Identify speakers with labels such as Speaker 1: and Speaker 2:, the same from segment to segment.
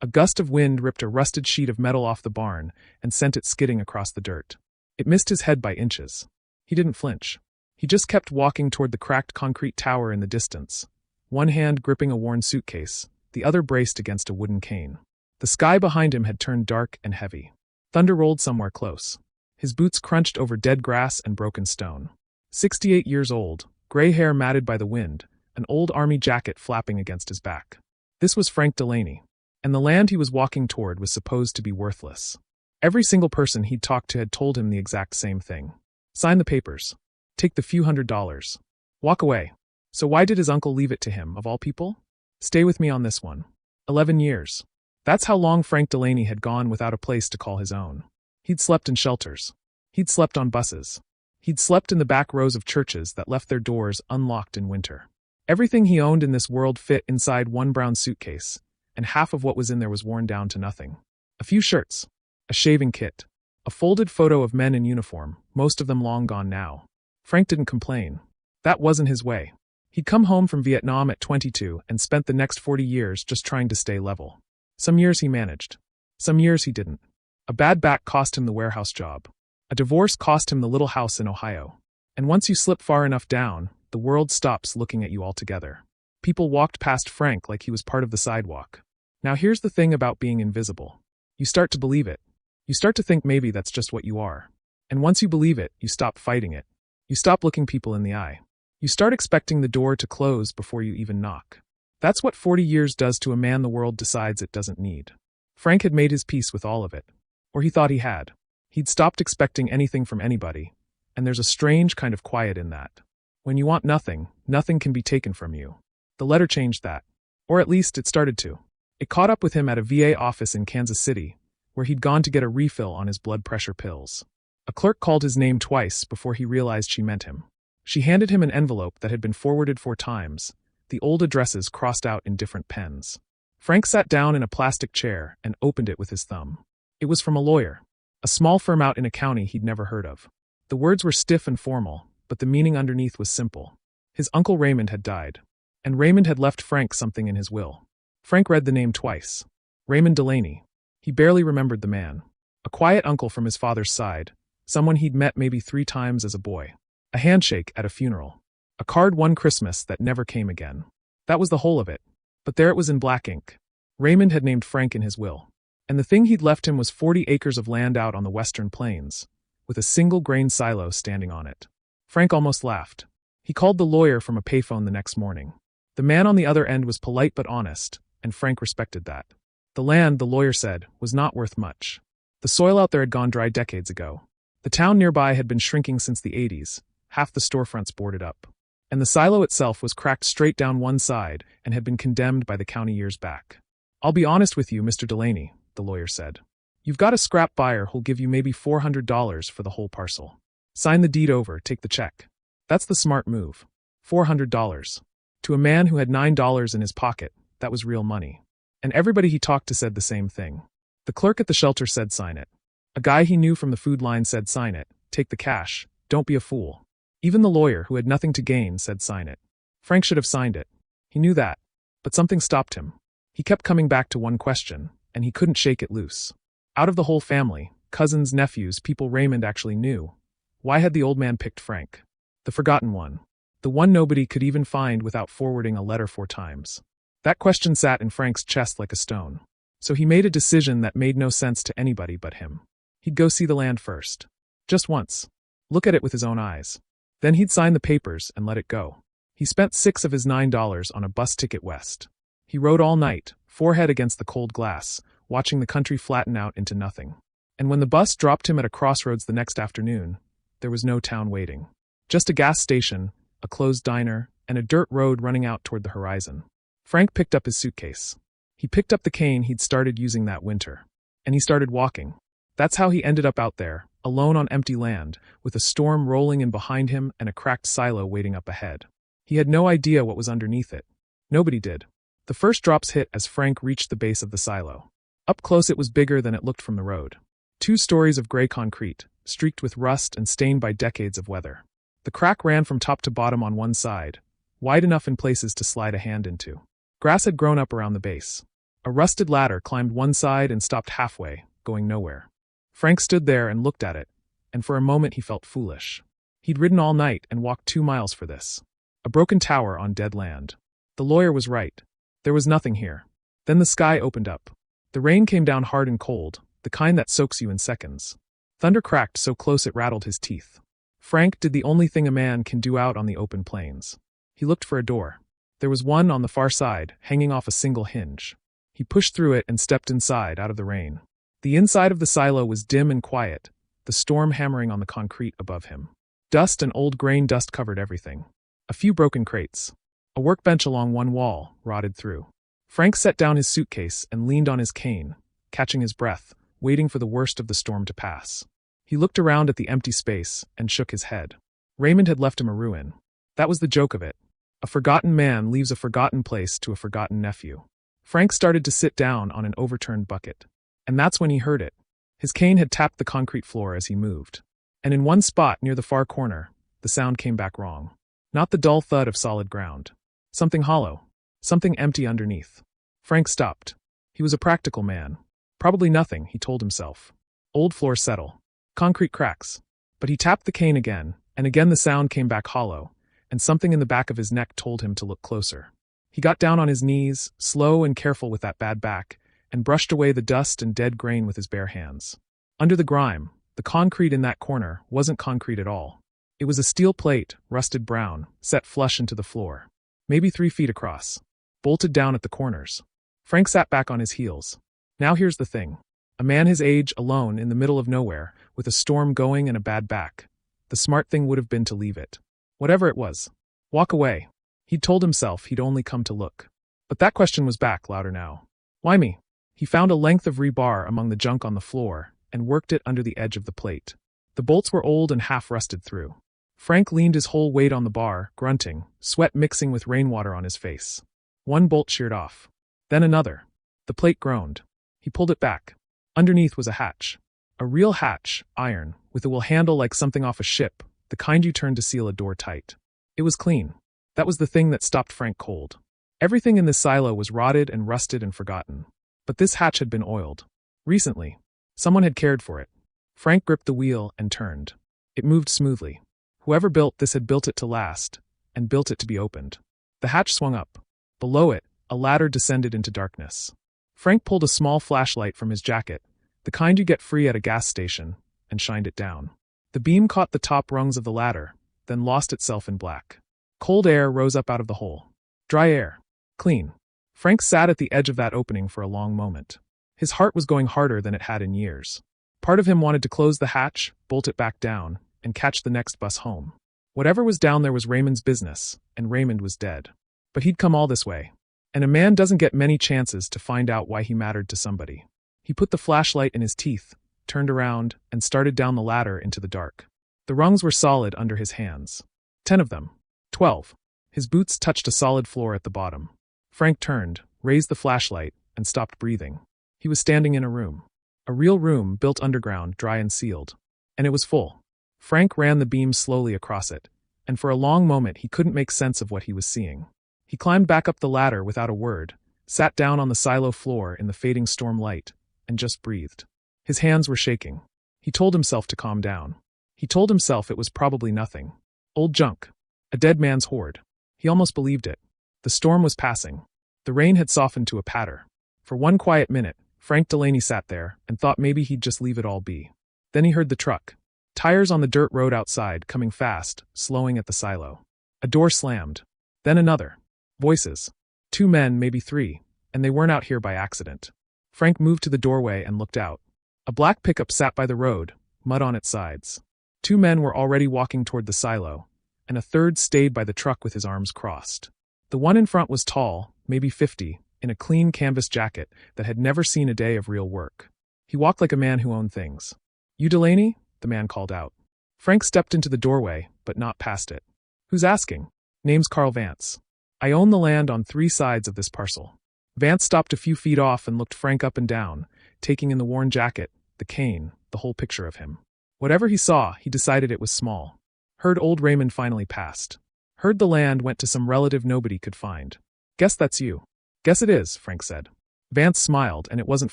Speaker 1: A gust of wind ripped a rusted sheet of metal off the barn and sent it skidding across the dirt. It missed his head by inches. He didn't flinch. He just kept walking toward the cracked concrete tower in the distance, one hand gripping a worn suitcase, the other braced against a wooden cane. The sky behind him had turned dark and heavy. Thunder rolled somewhere close. His boots crunched over dead grass and broken stone. 68 years old, gray hair matted by the wind, an old army jacket flapping against his back. This was Frank Delaney, and the land he was walking toward was supposed to be worthless. Every single person he'd talked to had told him the exact same thing. Sign the papers. Take the few $100s. Walk away. So why did his uncle leave it to him, of all people? Stay with me on this one. 11 years. That's how long Frank Delaney had gone without a place to call his own. He'd slept in shelters. He'd slept on buses. He'd slept in the back rows of churches that left their doors unlocked in winter. Everything he owned in this world fit inside one brown suitcase, and half of what was in there was worn down to nothing. A few shirts. A shaving kit. A folded photo of men in uniform, most of them long gone now. Frank didn't complain. That wasn't his way. He'd come home from Vietnam at 22 and spent the next 40 years just trying to stay level. Some years he managed. Some years he didn't. A bad back cost him the warehouse job. A divorce cost him the little house in Ohio. And once you slip far enough down, the world stops looking at you altogether. People walked past Frank like he was part of the sidewalk. Now here's the thing about being invisible. You start to believe it. You start to think maybe that's just what you are. And once you believe it, you stop fighting it. You stop looking people in the eye. You start expecting the door to close before you even knock. That's what 40 years does to a man the world decides it doesn't need. Frank had made his peace with all of it. Or he thought he had. He'd stopped expecting anything from anybody, and there's a strange kind of quiet in that. When you want nothing, nothing can be taken from you. The letter changed that. Or at least it started to. It caught up with him at a VA office in Kansas City, where he'd gone to get a refill on his blood pressure pills. A clerk called his name twice before he realized she meant him. She handed him an envelope that had been forwarded 4 times, the old addresses crossed out in different pens. Frank sat down in a plastic chair and opened it with his thumb. It was from a lawyer, a small firm out in a county he'd never heard of. The words were stiff and formal, but the meaning underneath was simple. His uncle Raymond had died, and Raymond had left Frank something in his will. Frank read the name twice. Raymond Delaney. He barely remembered the man. A quiet uncle from his father's side, someone he'd met maybe 3 times as a boy. A handshake at a funeral. A card one Christmas that never came again. That was the whole of it. But there it was in black ink. Raymond had named Frank in his will. And the thing he'd left him was 40 acres of land out on the western plains, with a single grain silo standing on it. Frank almost laughed. He called the lawyer from a payphone the next morning. The man on the other end was polite but honest, and Frank respected that. The land, the lawyer said, was not worth much. The soil out there had gone dry decades ago. The town nearby had been shrinking since the 80s, half the storefronts boarded up. And the silo itself was cracked straight down one side and had been condemned by the county years back. I'll be honest with you, Mr. Delaney, the lawyer said. You've got a scrap buyer who'll give you maybe $400 for the whole parcel. Sign the deed over, take the check. That's the smart move. $400. To a man who had $9 in his pocket, that was real money. And everybody he talked to said the same thing. The clerk at the shelter said sign it. A guy he knew from the food line said sign it, take the cash, don't be a fool. Even the lawyer, who had nothing to gain, said sign it. Frank should have signed it. He knew that. But something stopped him. He kept coming back to one question, and he couldn't shake it loose. Out of the whole family, cousins, nephews, people Raymond actually knew, why had the old man picked Frank? The forgotten one. The one nobody could even find without forwarding a letter 4 times. That question sat in Frank's chest like a stone. So he made a decision that made no sense to anybody but him. He'd go see the land first. Just once. Look at it with his own eyes. Then he'd sign the papers and let it go. He spent 6 of his $9 on a bus ticket west. He rode all night, forehead against the cold glass, watching the country flatten out into nothing. And when the bus dropped him at a crossroads the next afternoon, there was no town waiting. Just a gas station, a closed diner, and a dirt road running out toward the horizon. Frank picked up his suitcase. He picked up the cane he'd started using that winter. And he started walking. That's how he ended up out there, alone on empty land, with a storm rolling in behind him and a cracked silo waiting up ahead. He had no idea what was underneath it. Nobody did. The first drops hit as Frank reached the base of the silo. Up close it was bigger than it looked from the road. 2 stories of gray concrete, streaked with rust and stained by decades of weather. The crack ran from top to bottom on one side, wide enough in places to slide a hand into. Grass had grown up around the base. A rusted ladder climbed one side and stopped halfway, going nowhere. Frank stood there and looked at it, and for a moment he felt foolish. He'd ridden all night and walked 2 miles for this. A broken tower on dead land. The lawyer was right. There was nothing here. Then the sky opened up. The rain came down hard and cold, the kind that soaks you in seconds. Thunder cracked so close it rattled his teeth. Frank did the only thing a man can do out on the open plains. He looked for a door. There was one on the far side, hanging off a single hinge. He pushed through it and stepped inside, out of the rain. The inside of the silo was dim and quiet, the storm hammering on the concrete above him. Dust and old grain dust covered everything. A few broken crates. A workbench along one wall, rotted through. Frank set down his suitcase and leaned on his cane, catching his breath, waiting for the worst of the storm to pass. He looked around at the empty space and shook his head. Raymond had left him a ruin. That was the joke of it. A forgotten man leaves a forgotten place to a forgotten nephew. Frank started to sit down on an overturned bucket. And that's when he heard it. His cane had tapped the concrete floor as he moved. And in one spot near the far corner, the sound came back wrong. Not the dull thud of solid ground. Something hollow. Something empty underneath. Frank stopped. He was a practical man. Probably nothing, he told himself. Old floor settle. Concrete cracks. But he tapped the cane again, and again the sound came back hollow, and something in the back of his neck told him to look closer. He got down on his knees, slow and careful with that bad back, and brushed away the dust and dead grain with his bare hands. Under the grime, the concrete in that corner wasn't concrete at all. It was a steel plate, rusted brown, set flush into the floor. Maybe 3 feet across. Bolted down at the corners. Frank sat back on his heels. Now here's the thing. A man his age, alone, in the middle of nowhere, with a storm going and a bad back. The smart thing would have been to leave it. Whatever it was. Walk away. He'd told himself he'd only come to look. But that question was back, louder now. Why me? He found a length of rebar among the junk on the floor, and worked it under the edge of the plate. The bolts were old and half rusted through. Frank leaned his whole weight on the bar, grunting, sweat mixing with rainwater on his face. One bolt sheared off. Then another. The plate groaned. He pulled it back. Underneath was a hatch. A real hatch, iron, with a will handle like something off a ship, the kind you turn to seal a door tight. It was clean. That was the thing that stopped Frank cold. Everything in this silo was rotted and rusted and forgotten. But this hatch had been oiled. Recently. Someone had cared for it. Frank gripped the wheel and turned. It moved smoothly. Whoever built this had built it to last, and built it to be opened. The hatch swung up. Below it, a ladder descended into darkness. Frank pulled a small flashlight from his jacket, the kind you get free at a gas station, and shined it down. The beam caught the top rungs of the ladder, then lost itself in black. Cold air rose up out of the hole. Dry air. Clean. Frank sat at the edge of that opening for a long moment. His heart was going harder than it had in years. Part of him wanted to close the hatch, bolt it back down, and catch the next bus home. Whatever was down there was Raymond's business, and Raymond was dead. But he'd come all this way. And a man doesn't get many chances to find out why he mattered to somebody. He put the flashlight in his teeth, turned around, and started down the ladder into the dark. The rungs were solid under his hands. 10 of them. 12. His boots touched a solid floor at the bottom. Frank turned, raised the flashlight, and stopped breathing. He was standing in a room. A real room built underground, dry and sealed. And it was full. Frank ran the beam slowly across it, and for a long moment he couldn't make sense of what he was seeing. He climbed back up the ladder without a word, sat down on the silo floor in the fading storm light, and just breathed. His hands were shaking. He told himself to calm down. He told himself it was probably nothing. Old junk. A dead man's hoard. He almost believed it. The storm was passing. The rain had softened to a patter. For one quiet minute, Frank Delaney sat there and thought maybe he'd just leave it all be. Then he heard the truck. Tires on the dirt road outside, coming fast, slowing at the silo. A door slammed. Then another. Voices. 2 men, maybe 3, and they weren't out here by accident. Frank moved to the doorway and looked out. A black pickup sat by the road, mud on its sides. 2 men were already walking toward the silo, and a third stayed by the truck with his arms crossed. The one in front was tall, maybe 50, in a clean canvas jacket that had never seen a day of real work. He walked like a man who owned things. "You Delaney?" the man called out. Frank stepped into the doorway, but not past it. "Who's asking?" "Name's Carl Vance. I own the land on 3 sides of this parcel." Vance stopped a few feet off and looked Frank up and down, taking in the worn jacket, the cane, the whole picture of him. Whatever he saw, he decided it was small. Heard old Raymond finally passed. Heard the land went to some relative nobody could find. "Guess that's you." "Guess it is," Frank said. Vance smiled, and it wasn't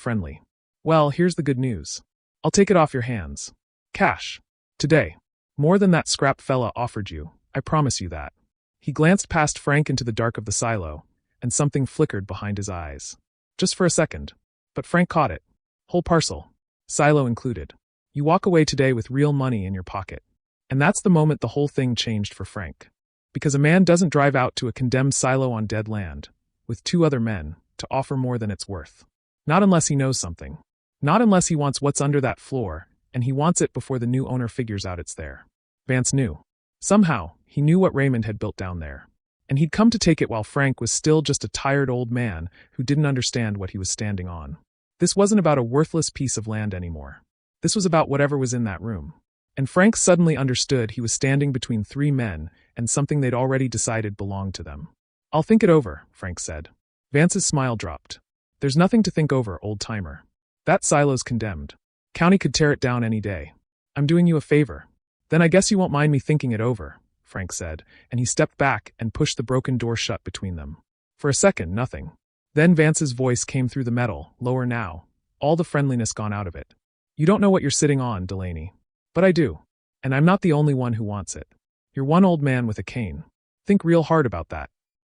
Speaker 1: friendly. Well, here's the good news. I'll take it off your hands. Cash. Today. More than that scrap fella offered you, I promise you that. He glanced past Frank into the dark of the silo, and something flickered behind his eyes. Just for a second. But Frank caught it. Whole parcel. Silo included. You walk away today with real money in your pocket. And that's the moment the whole thing changed for Frank. Because a man doesn't drive out to a condemned silo on dead land, with 2 other men, to offer more than it's worth. Not unless he knows something. Not unless he wants what's under that floor, and he wants it before the new owner figures out it's there. Vance knew. Somehow, he knew what Raymond had built down there. And he'd come to take it while Frank was still just a tired old man who didn't understand what he was standing on. This wasn't about a worthless piece of land anymore. This was about whatever was in that room. And Frank suddenly understood he was standing between 3 men and something they'd already decided belonged to them. I'll think it over, Frank said. Vance's smile dropped. There's nothing to think over, old-timer. That silo's condemned. County could tear it down any day. I'm doing you a favor. Then I guess you won't mind me thinking it over, Frank said, and he stepped back and pushed the broken door shut between them. For a second, nothing. Then Vance's voice came through the metal, lower now, all the friendliness gone out of it. You don't know what you're sitting on, Delaney. But I do. And I'm not the only one who wants it. You're one old man with a cane. Think real hard about that.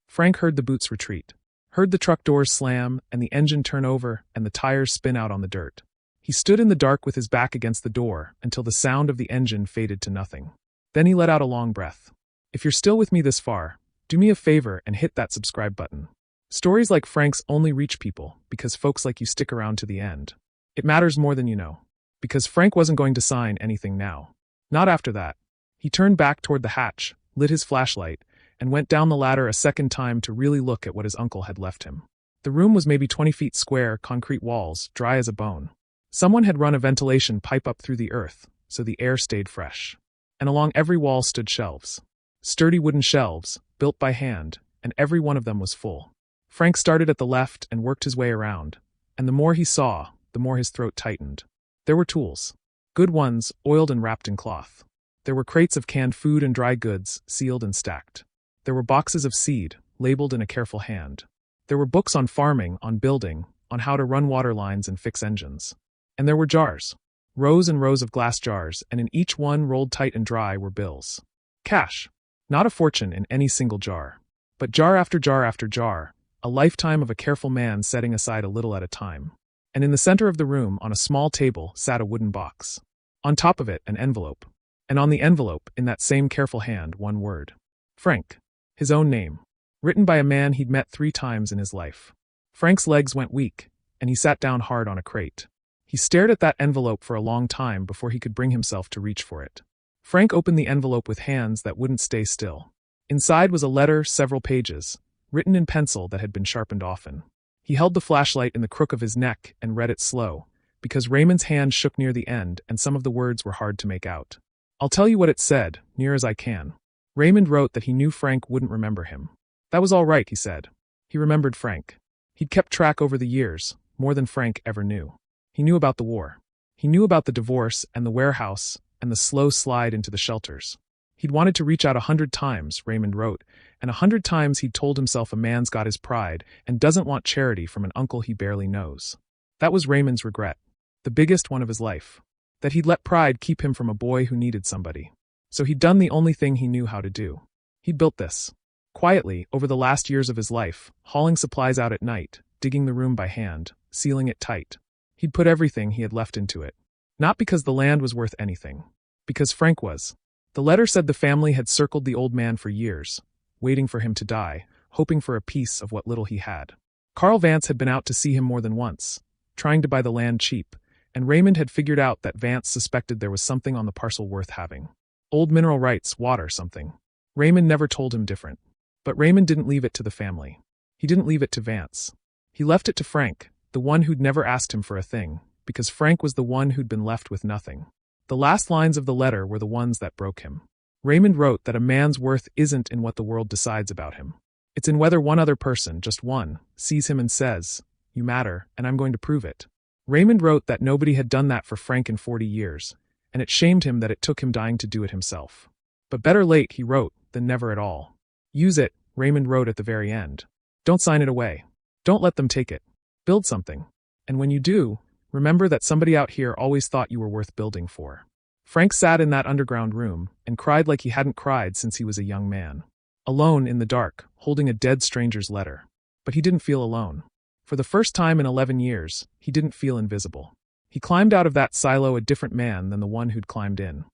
Speaker 1: Frank heard the boots retreat. Heard the truck doors slam, and the engine turn over, and the tires spin out on the dirt. He stood in the dark with his back against the door until the sound of the engine faded to nothing. Then he let out a long breath. If you're still with me this far, do me a favor and hit that subscribe button. Stories like Frank's only reach people because folks like you stick around to the end. It matters more than you know. Because Frank wasn't going to sign anything now. Not after that. He turned back toward the hatch, lit his flashlight, and went down the ladder a second time to really look at what his uncle had left him. The room was maybe 20 feet square, concrete walls, dry as a bone. Someone had run a ventilation pipe up through the earth, so the air stayed fresh. And along every wall stood shelves. Sturdy wooden shelves, built by hand, and every one of them was full. Frank started at the left and worked his way around, and the more he saw, the more his throat tightened. There were tools. Good ones, oiled and wrapped in cloth. There were crates of canned food and dry goods, sealed and stacked. There were boxes of seed, labeled in a careful hand. There were books on farming, on building, on how to run water lines and fix engines. And there were jars. Rows and rows of glass jars, and in each one, rolled tight and dry, were bills. Cash. Not a fortune in any single jar. But jar after jar after jar, a lifetime of a careful man setting aside a little at a time. And in the center of the room, on a small table, sat a wooden box. On top of it, an envelope. And on the envelope, in that same careful hand, one word. Frank. His own name. Written by a man he'd met 3 times in his life. Frank's legs went weak, and he sat down hard on a crate. He stared at that envelope for a long time before he could bring himself to reach for it. Frank opened the envelope with hands that wouldn't stay still. Inside was a letter, several pages, written in pencil that had been sharpened often. He held the flashlight in the crook of his neck and read it slow, because Raymond's hand shook near the end and some of the words were hard to make out. I'll tell you what it said, near as I can. Raymond wrote that he knew Frank wouldn't remember him. That was all right, he said. He remembered Frank. He'd kept track over the years, more than Frank ever knew. He knew about the war. He knew about the divorce and the warehouse and the slow slide into the shelters. He'd wanted to reach out 100 times, Raymond wrote, and 100 times he'd told himself a man's got his pride and doesn't want charity from an uncle he barely knows. That was Raymond's regret, the biggest one of his life, that he'd let pride keep him from a boy who needed somebody. So he'd done the only thing he knew how to do. He'd built this. Quietly, over the last years of his life, hauling supplies out at night, digging the room by hand, sealing it tight. He'd put everything he had left into it. Not because the land was worth anything. Because Frank was. The letter said the family had circled the old man for years, waiting for him to die, hoping for a piece of what little he had. Carl Vance had been out to see him more than once, trying to buy the land cheap, and Raymond had figured out that Vance suspected there was something on the parcel worth having. Old mineral rights, water, something. Raymond never told him different. But Raymond didn't leave it to the family. He didn't leave it to Vance. He left it to Frank, the one who'd never asked him for a thing, because Frank was the one who'd been left with nothing. The last lines of the letter were the ones that broke him. Raymond wrote that a man's worth isn't in what the world decides about him. It's in whether one other person, just one, sees him and says, "You matter, and I'm going to prove it." Raymond wrote that nobody had done that for Frank in 40 years, and it shamed him that it took him dying to do it himself. But better late, he wrote, than never at all. Use it, Raymond wrote at the very end. Don't sign it away. Don't let them take it. Build something. And when you do, remember that somebody out here always thought you were worth building for. Frank sat in that underground room and cried like he hadn't cried since he was a young man. Alone in the dark, holding a dead stranger's letter. But he didn't feel alone. For the first time in 11 years, he didn't feel invisible. He climbed out of that silo a different man than the one who'd climbed in.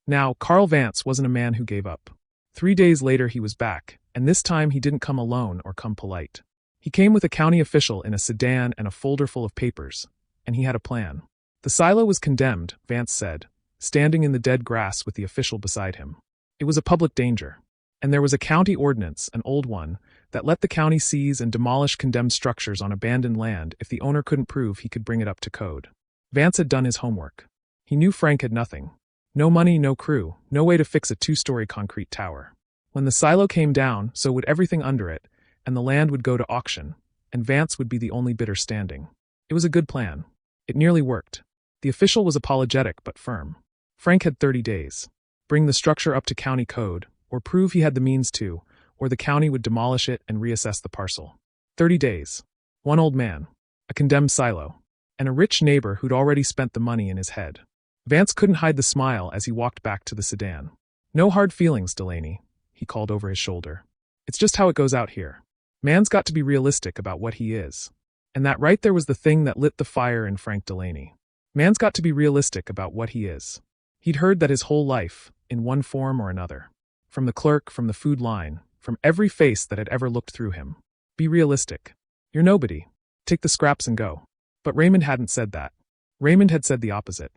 Speaker 1: Now, Carl Vance wasn't a man who gave up. 3 days later he was back, and this time he didn't come alone or come polite. He came with a county official in a sedan and a folder full of papers, and he had a plan. The silo was condemned, Vance said, standing in the dead grass with the official beside him. It was a public danger. And there was a county ordinance, an old one, that let the county seize and demolish condemned structures on abandoned land if the owner couldn't prove he could bring it up to code. Vance had done his homework. He knew Frank had nothing. No money, no crew, no way to fix a 2-story concrete tower. When the silo came down, so would everything under it, and the land would go to auction, and Vance would be the only bidder standing. It was a good plan. It nearly worked. The official was apologetic but firm. Frank had 30 days. Bring the structure up to county code, or prove he had the means to, or the county would demolish it and reassess the parcel. 30 days. One old man, a condemned silo, and a rich neighbor who'd already spent the money in his head. Vance couldn't hide the smile as he walked back to the sedan. No hard feelings, Delaney, he called over his shoulder. It's just how it goes out here. Man's got to be realistic about what he is. And that right there was the thing that lit the fire in Frank Delaney. Man's got to be realistic about what he is. He'd heard that his whole life, in one form or another. From the clerk, from the food line, from every face that had ever looked through him. Be realistic. You're nobody. Take the scraps and go. But Raymond hadn't said that. Raymond had said the opposite.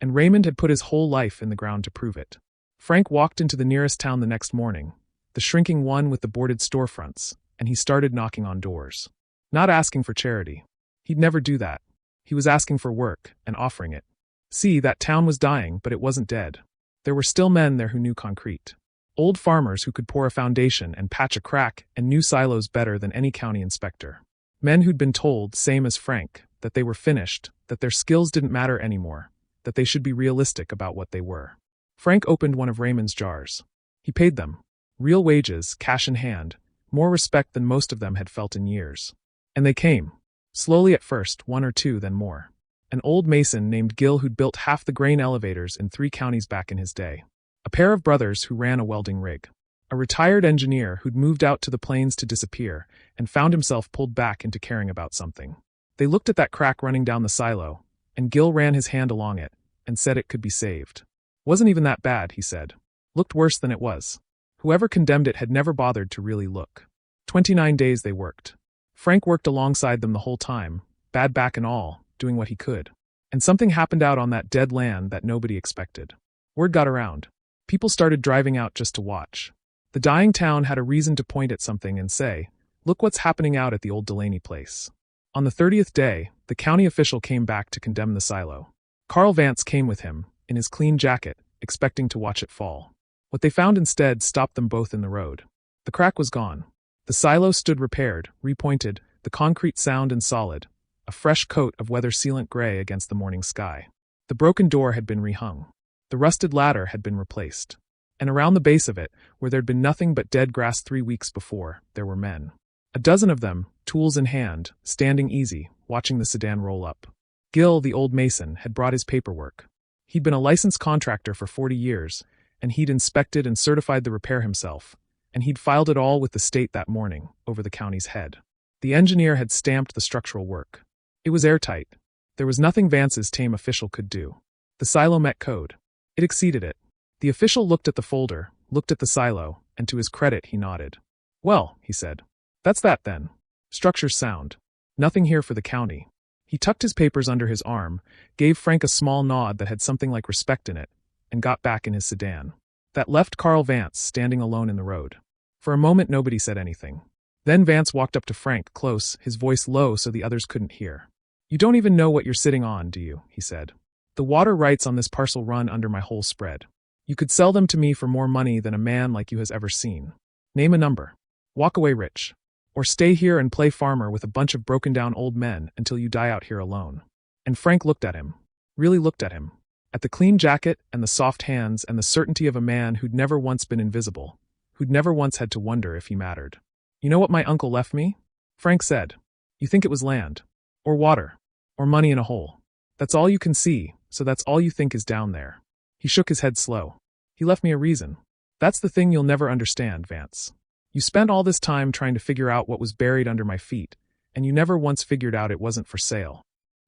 Speaker 1: And Raymond had put his whole life in the ground to prove it. Frank walked into the nearest town the next morning, the shrinking one with the boarded storefronts, and he started knocking on doors. Not asking for charity. He'd never do that. He was asking for work, and offering it. See, that town was dying, but it wasn't dead. There were still men there who knew concrete. Old farmers who could pour a foundation and patch a crack and knew silos better than any county inspector. Men who'd been told, same as Frank, that they were finished, that their skills didn't matter anymore, that they should be realistic about what they were. Frank opened one of Raymond's jars. He paid them. Real wages, cash in hand, more respect than most of them had felt in years. And they came. Slowly at first, 1 or 2, then more. An old mason named Gill who'd built half the grain elevators in 3 counties back in his day. A pair of brothers who ran a welding rig. A retired engineer who'd moved out to the plains to disappear and found himself pulled back into caring about something. They looked at that crack running down the silo, and Gill ran his hand along it and said it could be saved. Wasn't even that bad, he said. Looked worse than it was. Whoever condemned it had never bothered to really look. 29 days they worked. Frank worked alongside them the whole time, bad back and all, doing what he could. And something happened out on that dead land that nobody expected. Word got around. People started driving out just to watch. The dying town had a reason to point at something and say, look what's happening out at the old Delaney place. On the 30th day, the county official came back to condemn the silo. Carl Vance came with him, in his clean jacket, expecting to watch it fall. What they found instead stopped them both in the road. The crack was gone. The silo stood repaired, repointed, the concrete sound and solid, a fresh coat of weather sealant gray against the morning sky. The broken door had been rehung. The rusted ladder had been replaced. And around the base of it, where there'd been nothing but dead grass 3 weeks before, there were men. A dozen of them, tools in hand, standing easy, watching the sedan roll up. Gill, the old mason, had brought his paperwork. He'd been a licensed contractor for 40 years, and he'd inspected and certified the repair himself, and he'd filed it all with the state that morning, over the county's head. The engineer had stamped the structural work. It was airtight. There was nothing Vance's tame official could do. The silo met code. It exceeded it. The official looked at the folder, looked at the silo, and to his credit he nodded. Well, he said. That's that then. Structure's sound. Nothing here for the county. He tucked his papers under his arm, gave Frank a small nod that had something like respect in it, and got back in his sedan. That left Carl Vance standing alone in the road. For a moment nobody said anything. Then Vance walked up to Frank, close, his voice low so the others couldn't hear. You don't even know what you're sitting on, do you? He said. The water rights on this parcel run under my whole spread. You could sell them to me for more money than a man like you has ever seen. Name a number. Walk away rich. Or stay here and play farmer with a bunch of broken-down old men until you die out here alone. And Frank looked at him. Really looked at him. At the clean jacket and the soft hands and the certainty of a man who'd never once been invisible, who'd never once had to wonder if he mattered. You know what my uncle left me? Frank said. You think it was land. Or water. Or money in a hole. That's all you can see, so that's all you think is down there. He shook his head slow. He left me a reason. That's the thing you'll never understand, Vance. You spent all this time trying to figure out what was buried under my feet, and you never once figured out it wasn't for sale.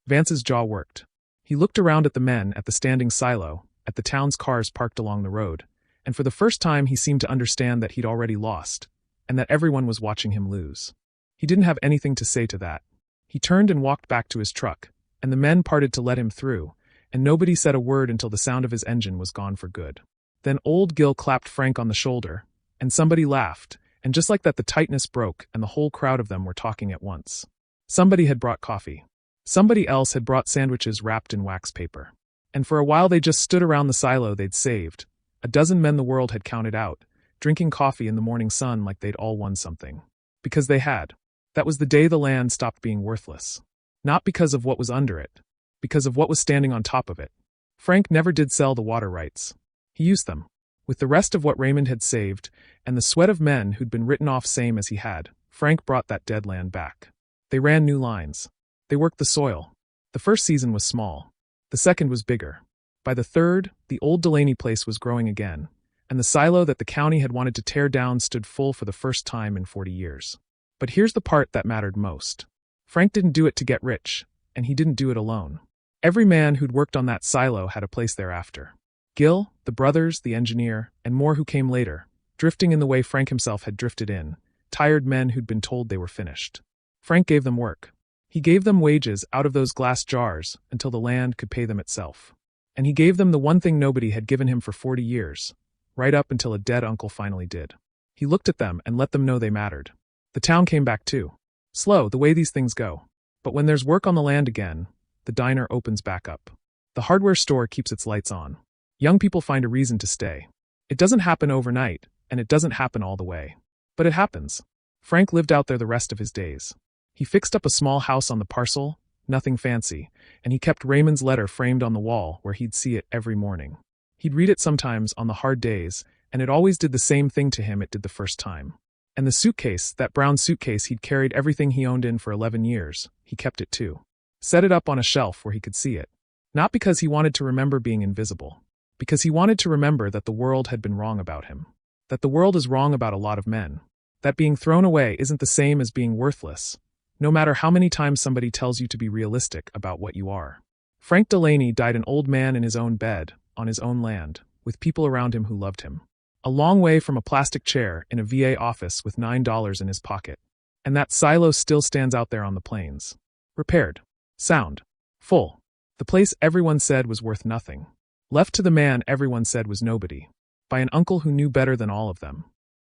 Speaker 1: Vance's jaw worked. He looked around at the men at the standing silo, at the town's cars parked along the road, and for the first time he seemed to understand that he'd already lost, and that everyone was watching him lose. He didn't have anything to say to that. He turned and walked back to his truck, and the men parted to let him through, and nobody said a word until the sound of his engine was gone for good. Then old Gil clapped Frank on the shoulder, and somebody laughed, and just like that the tightness broke and the whole crowd of them were talking at once. Somebody had brought coffee. Somebody else had brought sandwiches wrapped in wax paper. And for a while they just stood around the silo they'd saved, a dozen men the world had counted out, drinking coffee in the morning sun like they'd all won something. Because they had. That was the day the land stopped being worthless. Not because of what was under it. Because of what was standing on top of it. Frank never did sell the water rights. He used them. With the rest of what Raymond had saved, and the sweat of men who'd been written off same as he had, Frank brought that dead land back. They ran new lines. They worked the soil. The first season was small. The second was bigger. By the third, the old Delaney place was growing again, and the silo that the county had wanted to tear down stood full for the first time in 40 years. But here's the part that mattered most. Frank didn't do it to get rich, and he didn't do it alone. Every man who'd worked on that silo had a place thereafter. Gil, the brothers, the engineer, and more who came later, drifting in the way Frank himself had drifted in, tired men who'd been told they were finished. Frank gave them work. He gave them wages out of those glass jars until the land could pay them itself. And he gave them the one thing nobody had given him for 40 years, right up until a dead uncle finally did. He looked at them and let them know they mattered. The town came back too. Slow, the way these things go. But when there's work on the land again, the diner opens back up. The hardware store keeps its lights on. Young people find a reason to stay. It doesn't happen overnight, and it doesn't happen all the way. But it happens. Frank lived out there the rest of his days. He fixed up a small house on the parcel, nothing fancy, and he kept Raymond's letter framed on the wall where he'd see it every morning. He'd read it sometimes on the hard days, and it always did the same thing to him it did the first time. And the suitcase, that brown suitcase he'd carried everything he owned in for 11 years, he kept it too. Set it up on a shelf where he could see it. Not because he wanted to remember being invisible. Because he wanted to remember that the world had been wrong about him. That the world is wrong about a lot of men. That being thrown away isn't the same as being worthless, no matter how many times somebody tells you to be realistic about what you are. Frank Delaney died an old man in his own bed, on his own land, with people around him who loved him. A long way from a plastic chair in a VA office with $9 in his pocket. And that silo still stands out there on the plains. Repaired. Sound. Full. The place everyone said was worth nothing. Left to the man everyone said was nobody. By an uncle who knew better than all of them.